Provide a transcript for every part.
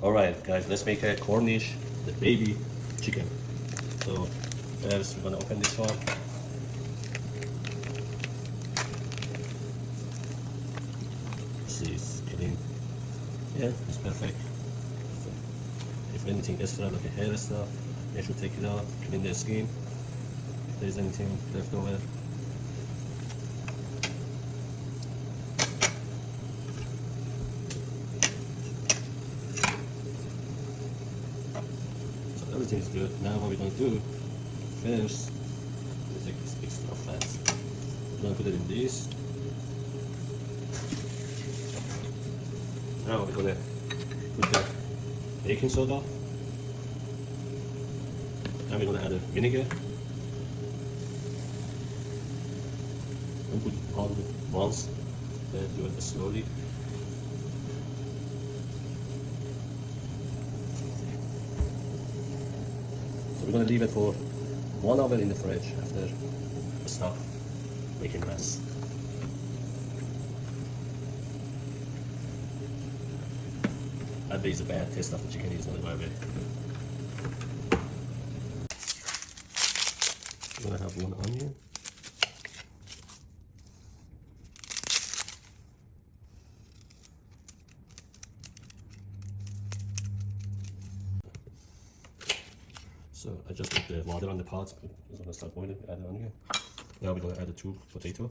Alright guys, let's make a Cornish, the baby chicken. So first we're gonna open this one. See, it's clean. Yeah, it's perfect. So if anything extra like a hair stuff, you should take it out, clean the skin. If there's anything left over. Everything is good. Now what we're going to do, first, we take this extra fat. We're going to put it in this. Now we're going to put the baking soda. Now we're going to add the vinegar. And put it all at once. Then do it slowly. So we're going to leave it for 1 hour in the fridge after we stop making mess. That is a bad taste of the chicken, is not my way. We're going to have 1 onion. So I just put the water on the pot. It's gonna start boiling. Add the onion. Now we're gonna add the 2 potatoes.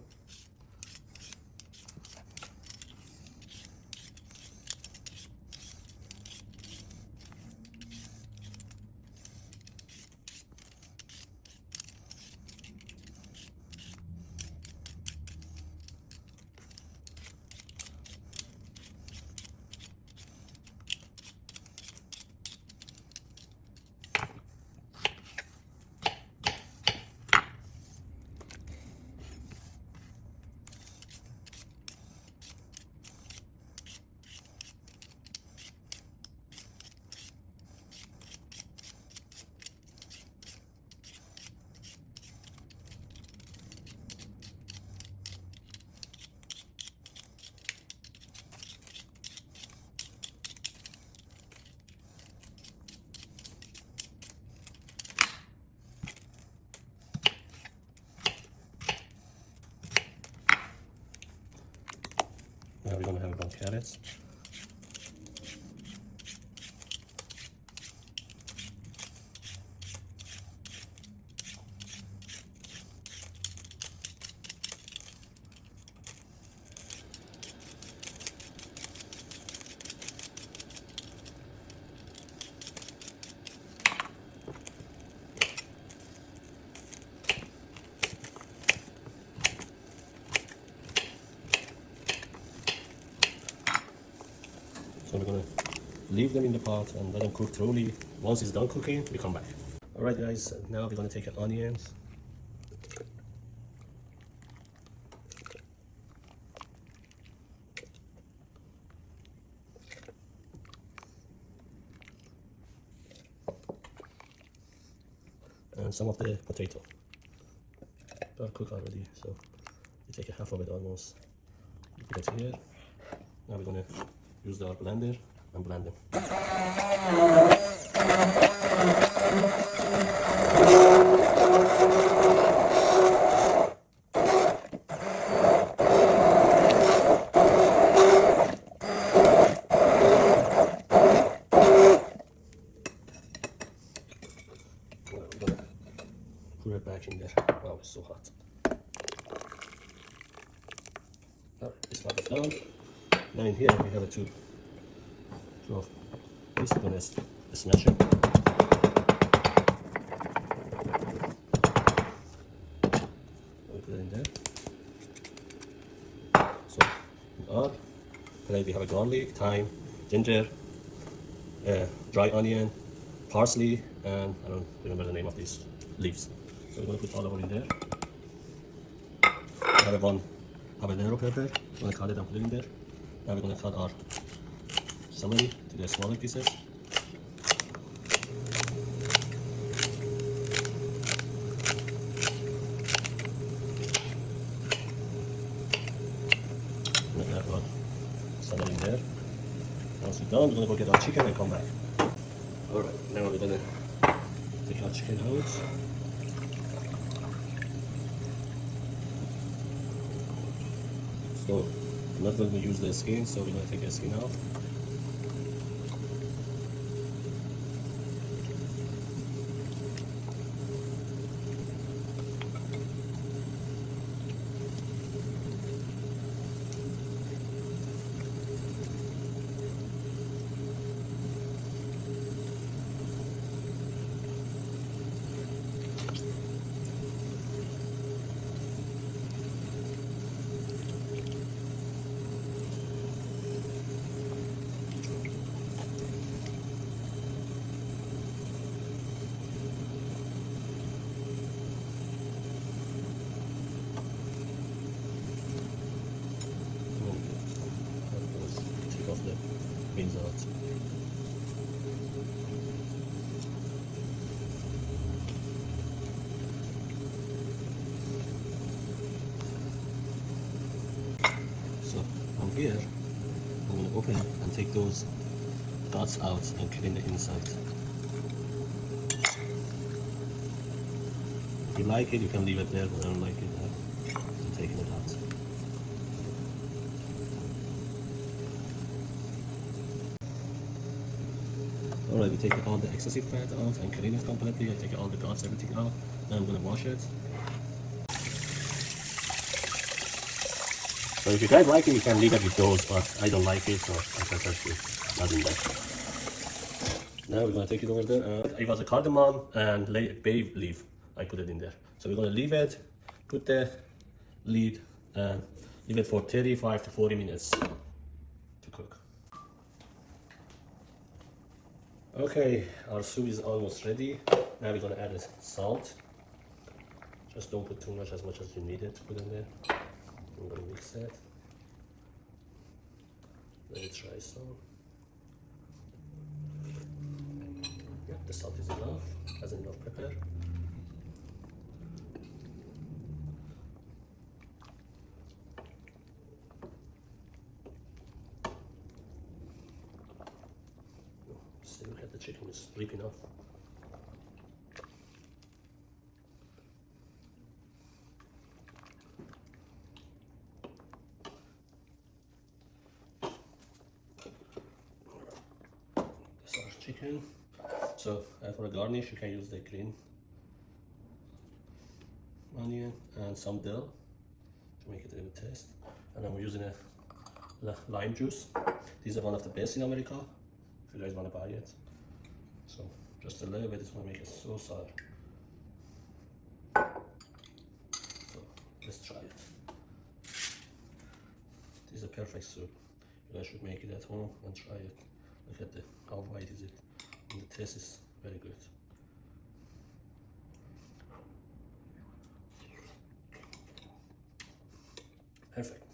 Now we're going to have 1 carrots. So we're gonna leave them in the pot and let them cook thoroughly. Once it's done cooking, we come back. Alright guys, now we're gonna take the onions. And some of the potato. They're cooked already, so you take a half of it almost. You put it here. Now we're gonna use our blender and blend them. We're gonna put it back in there. Wow, it's so hot. Alright, this part is done. Now in here we have a 2 of this. We're going to smash it. We put it in there. So in our plate we have a garlic, thyme, ginger, dry onion, parsley, and I don't remember the name of these leaves. So we're going to put all of it in there. I have 1 habanero pepper. We're going to cut it and put it in there. Now we're going to cut our celery to the smaller pieces. Put that one celery in there. Once we're done, we're gonna go get our chicken and come back. Alright, now we're gonna take our chicken out. So I'm not going to use the skin, so we're going to take the skin off. Take off the beans out. So from here, I'm going to open it and take those dots out and clean the inside. If you like it, you can leave it there, but I don't like it. I'm taking it out. Alright, we take all the excessive fat out and clean it completely. I take all the dots, everything out. Then I'm going to wash it. So if you guys like it, you can leave it with those, but I don't like it, so I prefer to not in there. Now we're going to take it over there. It was a cardamom and bay leaf. I put it in there. So we're going to leave it, put the lid, and leave it for 35 to 40 minutes to cook. Okay, our soup is almost ready. Now we're going to add salt. Just don't put too much, as you need it to put in there. I'm going to mix it. Let it try some. Yep, the salt is enough. Has enough pepper. See, look at the chicken is ripping off. This is our chicken. So for a garnish, you can use the green onion and some dill to make it a good taste. And I'm using a lime juice. These are one of the best in America, if you guys want to buy it. So just a little bit is going to make it so sour. So let's try it. This is a perfect soup. You guys should make it at home and try it. Look at how white is it, and the taste is very good. Perfect.